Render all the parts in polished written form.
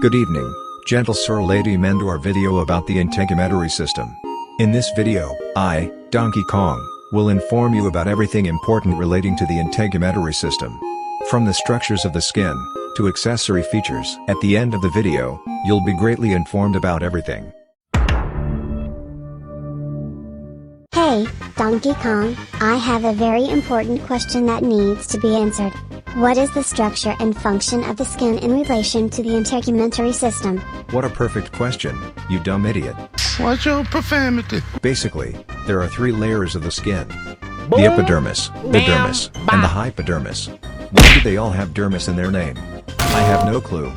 Good evening, gentle sir lady men to our video about the integumentary system. In this video, I, Donkey Kong, will inform you about everything important relating to the integumentary system. From the structures of the skin, to accessory features. At the end of the video, you'll be greatly informed about everything. Hey, Donkey Kong, I have a very important question that needs to be answered. What is the structure and function of the skin in relation to the integumentary system? What a perfect question, you dumb idiot. Watch your profanity. Basically, there are three layers of the skin. The epidermis, the dermis, and the hypodermis. Why do they all have dermis in their name? I have no clue.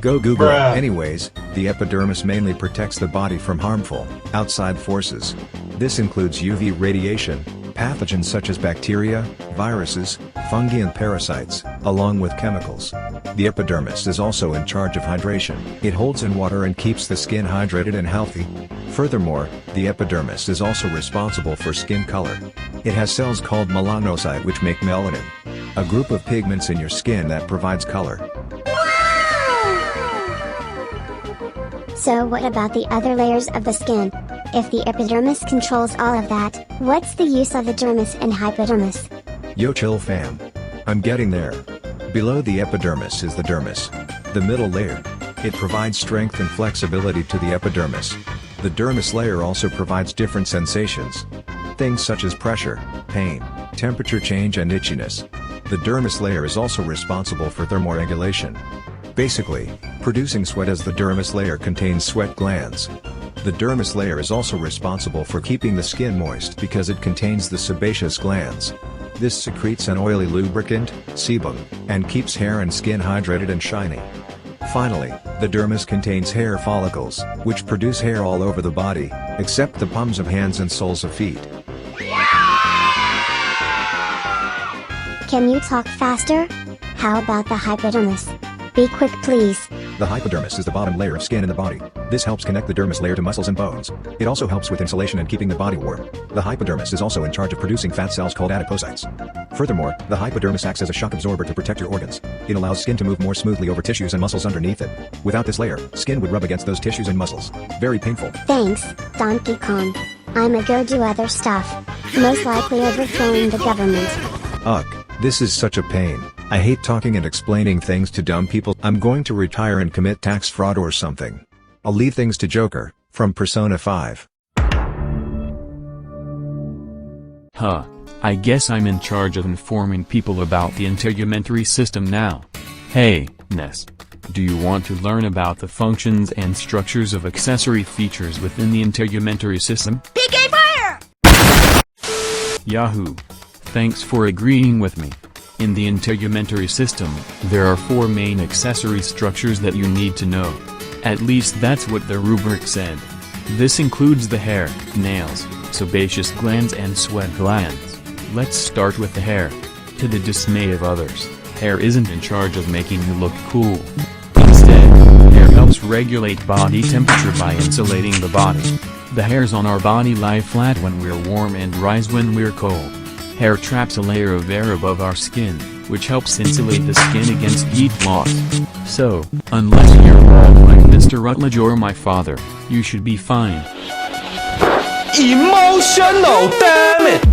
Go Google. Anyways, the epidermis mainly protects the body from harmful, outside forces. This includes UV radiation, pathogens such as bacteria, viruses, fungi and parasites, along with chemicals. The epidermis is also in charge of hydration. It holds in water and keeps the skin hydrated and healthy. Furthermore, the epidermis is also responsible for skin color. It has cells called melanocytes which make melanin, a group of pigments in your skin that provides color. So what about the other layers of the skin? If the epidermis controls all of that, what's the use of the dermis and hypodermis? Yo chill fam. I'm getting there. Below the epidermis is the dermis. The middle layer. It provides strength and flexibility to the epidermis. The dermis layer also provides different sensations. Things such as pressure, pain, temperature change and itchiness. The dermis layer is also responsible for thermoregulation. Basically, producing sweat as the dermis layer contains sweat glands. The dermis layer is also responsible for keeping the skin moist because it contains the sebaceous glands. This secretes an oily lubricant, sebum, and keeps hair and skin hydrated and shiny. Finally, the dermis contains hair follicles, which produce hair all over the body, except the palms of hands and soles of feet. Can you talk faster? How about the hypodermis? Be quick please. The hypodermis is the bottom layer of skin in the body. This helps connect the dermis layer to muscles and bones. It also helps with insulation and keeping the body warm. The hypodermis is also in charge of producing fat cells called adipocytes. Furthermore, the hypodermis acts as a shock absorber to protect your organs. It allows skin to move more smoothly over tissues and muscles underneath it. Without this layer, skin would rub against those tissues and muscles. Very painful. Thanks, Donkey Kong. I'ma go do other stuff. Most likely overthrowing the government. Ugh, this is such a pain. I hate talking and explaining things to dumb people. I'm going to retire and commit tax fraud or something. I'll leave things to Joker, from Persona 5. I guess I'm in charge of informing people about the integumentary system now. Hey, Ness. Do you want to learn about the functions and structures of accessory features within the integumentary system? PK fire! Yahoo! Thanks for agreeing with me. In the integumentary system, there are four main accessory structures that you need to know. At least that's what the rubric said. This includes the hair, nails, sebaceous glands and sweat glands. Let's start with the hair. To the dismay of others, hair isn't in charge of making you look cool. Instead, hair helps regulate body temperature by insulating the body. The hairs on our body lie flat when we're warm and rise when we're cold. Hair traps a layer of air above our skin, which helps insulate the skin against heat loss. So, unless you're bald like Mr. Rutledge or my father, you should be fine. Emotional, damn it!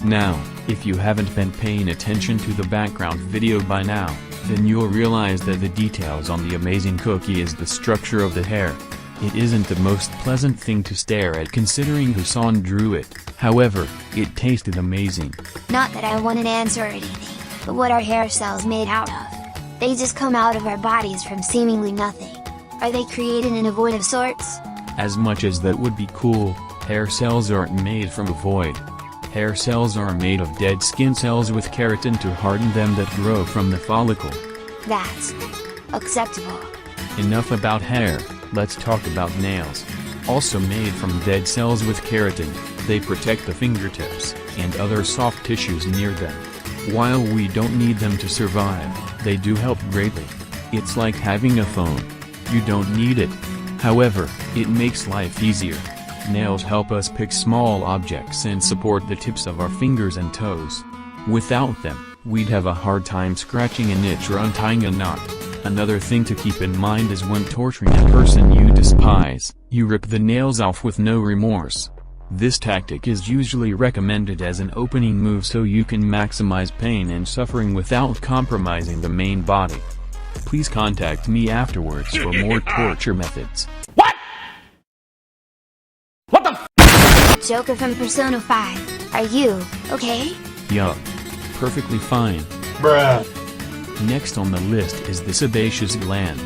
Now, if you haven't been paying attention to the background video by now, then you'll realize that the details on the amazing cookie is the structure of the hair. It isn't the most pleasant thing to stare at considering Hassan drew it, however, it tasted amazing. Not that I want an answer or anything, but what are hair cells made out of? They just come out of our bodies from seemingly nothing. Are they created in a void of sorts? As much as that would be cool, hair cells aren't made from a void. Hair cells are made of dead skin cells with keratin to harden them that grow from the follicle. That's acceptable. Enough about hair, let's talk about nails. Also made from dead cells with keratin, they protect the fingertips and other soft tissues near them. While we don't need them to survive, they do help greatly. It's like having a phone. You don't need it. However, it makes life easier. Nails help us pick small objects and support the tips of our fingers and toes. Without them, we'd have a hard time scratching an itch or untying a knot. Another thing to keep in mind is when torturing a person you despise, you rip the nails off with no remorse. This tactic is usually recommended as an opening move so you can maximize pain and suffering without compromising the main body. Please contact me afterwards for more torture methods. Joker from Persona 5, are you okay? Yup. Perfectly fine. Bruh. Next on the list is the sebaceous glands.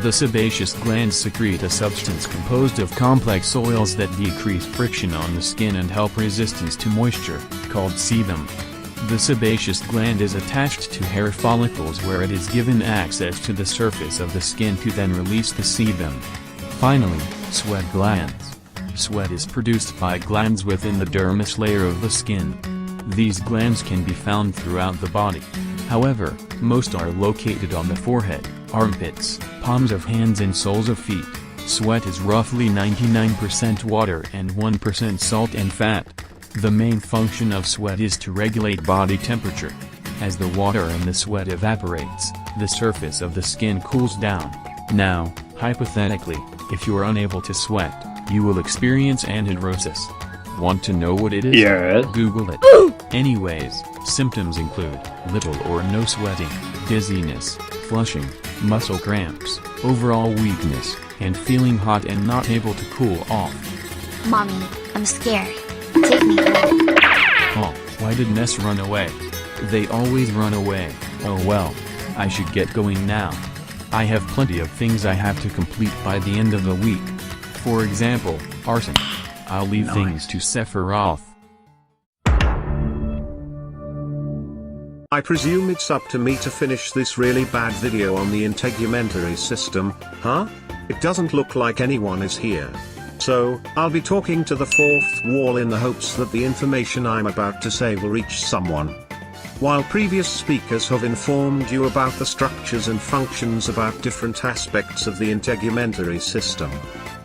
The sebaceous glands secrete a substance composed of complex oils that decrease friction on the skin and help resistance to moisture, called sebum. The sebaceous gland is attached to hair follicles where it is given access to the surface of the skin to then release the sebum. Finally, sweat glands. Sweat is produced by glands within the dermis layer of the skin. These glands can be found throughout the body. However, most are located on the forehead, armpits, palms of hands and soles of feet. Sweat is roughly 99% water and 1% salt and fat. The main function of sweat is to regulate body temperature. As the water and the sweat evaporates, the surface of the skin cools down. Now, hypothetically, if you are unable to sweat, you will experience anhidrosis. Want to know what it is? Yes. Google it. Anyways, symptoms include little or no sweating, dizziness, flushing, muscle cramps, overall weakness, and feeling hot and not able to cool off. Mommy, I'm scared. Take me home. Oh, why did Ness run away? They always run away. Oh well. I should get going now. I have plenty of things I have to complete by the end of the week. For example, arson. I'll leave things to Sephiroth. I presume it's up to me to finish this really bad video on the integumentary system, huh? It doesn't look like anyone is here. So, I'll be talking to the fourth wall in the hopes that the information I'm about to say will reach someone. While previous speakers have informed you about the structures and functions about different aspects of the integumentary system,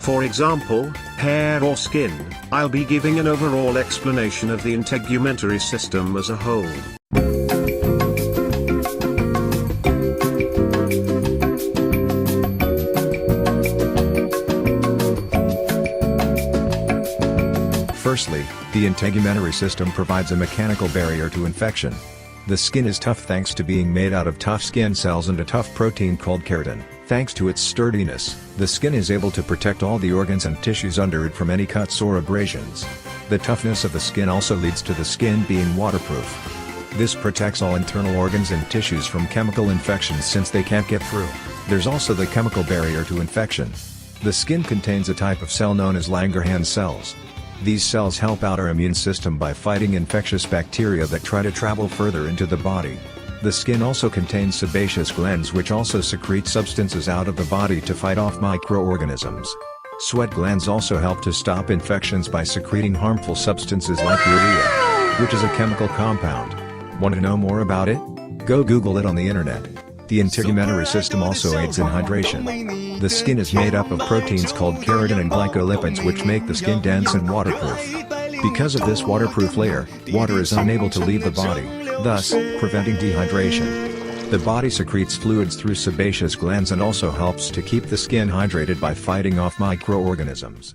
for example, hair or skin, I'll be giving an overall explanation of the integumentary system as a whole. Firstly, the integumentary system provides a mechanical barrier to infection. The skin is tough thanks to being made out of tough skin cells and a tough protein called keratin. Thanks to its sturdiness, the skin is able to protect all the organs and tissues under it from any cuts or abrasions. The toughness of the skin also leads to the skin being waterproof. This protects all internal organs and tissues from chemical infections since they can't get through. There's also the chemical barrier to infection. The skin contains a type of cell known as Langerhans cells. These cells help out our immune system by fighting infectious bacteria that try to travel further into the body. The skin also contains sebaceous glands which also secrete substances out of the body to fight off microorganisms. Sweat glands also help to stop infections by secreting harmful substances like urea, which is a chemical compound. Want to know more about it? Go Google it on the internet. The integumentary system also aids in hydration. The skin is made up of proteins called keratin and glycolipids which make the skin dense and waterproof. Because of this waterproof layer, water is unable to leave the body, thus, preventing dehydration. The body secretes fluids through sebaceous glands and also helps to keep the skin hydrated by fighting off microorganisms.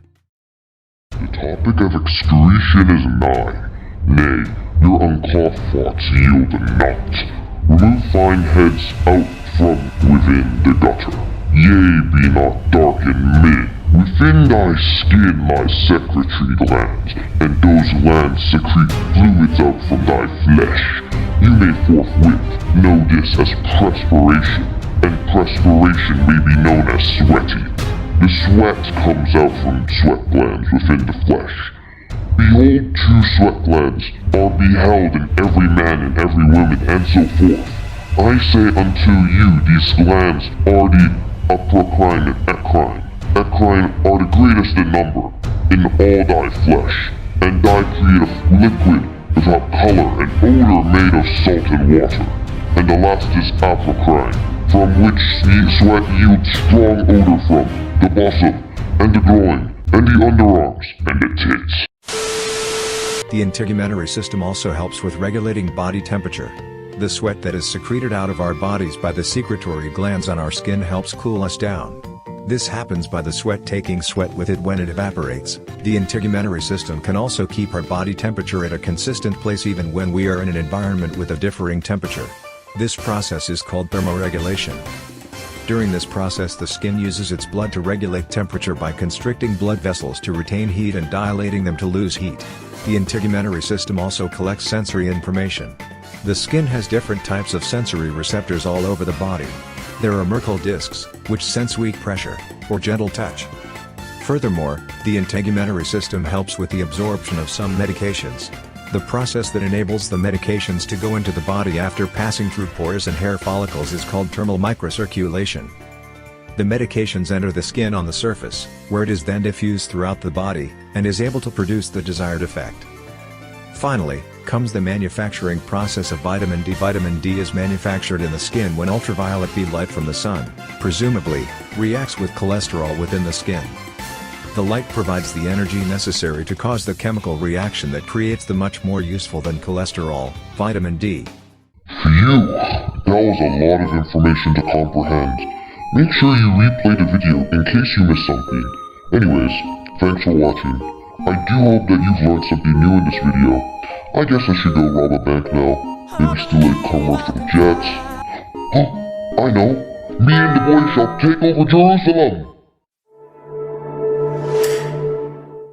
The topic of excretion is nigh. Nay, your unclothed thoughts yield a knot. Remove fine heads out from within the gutter. Yea, be not dark in mid. Within thy skin lie secretory glands, and those glands secrete fluids out from thy flesh. You may forthwith know this as perspiration, and perspiration may be known as sweating. The sweat comes out from sweat glands within the flesh. Behold, two sweat glands are beheld in every man and every woman, and so forth. I say unto you, these glands are the apocrine and ecrine. Ecrine are the greatest in number, in all thy flesh, and thy creative liquid without color and odor made of salt and water. And the last is apocrine, from which the sweat yields strong odor from the bosom and the groin, and the underarms, and the tits. The integumentary system also helps with regulating body temperature. The sweat that is secreted out of our bodies by the secretory glands on our skin helps cool us down. This happens by the sweat taking sweat with it when it evaporates. The integumentary system can also keep our body temperature at a consistent place even when we are in an environment with a differing temperature. This process is called thermoregulation. During this process, the skin uses its blood to regulate temperature by constricting blood vessels to retain heat and dilating them to lose heat. The integumentary system also collects sensory information. The skin has different types of sensory receptors all over the body. There are Merkel discs, which sense weak pressure, or gentle touch. Furthermore, the integumentary system helps with the absorption of some medications. The process that enables the medications to go into the body after passing through pores and hair follicles is called thermal microcirculation. The medications enter the skin on the surface, where it is then diffused throughout the body, and is able to produce the desired effect. Finally, comes the manufacturing process of vitamin D. Vitamin D is manufactured in the skin when ultraviolet B light from the sun, presumably, reacts with cholesterol within the skin. The light provides the energy necessary to cause the chemical reaction that creates the much more useful than cholesterol, vitamin D. Phew, that was a lot of information to comprehend. Make sure you replay the video in case you missed something. Anyways, thanks for watching. I do hope that you've learned something new in this video. I guess I should go rob a bank now. Maybe steal a commercial jets. Huh, I know. Me and the boys shall take over Jerusalem!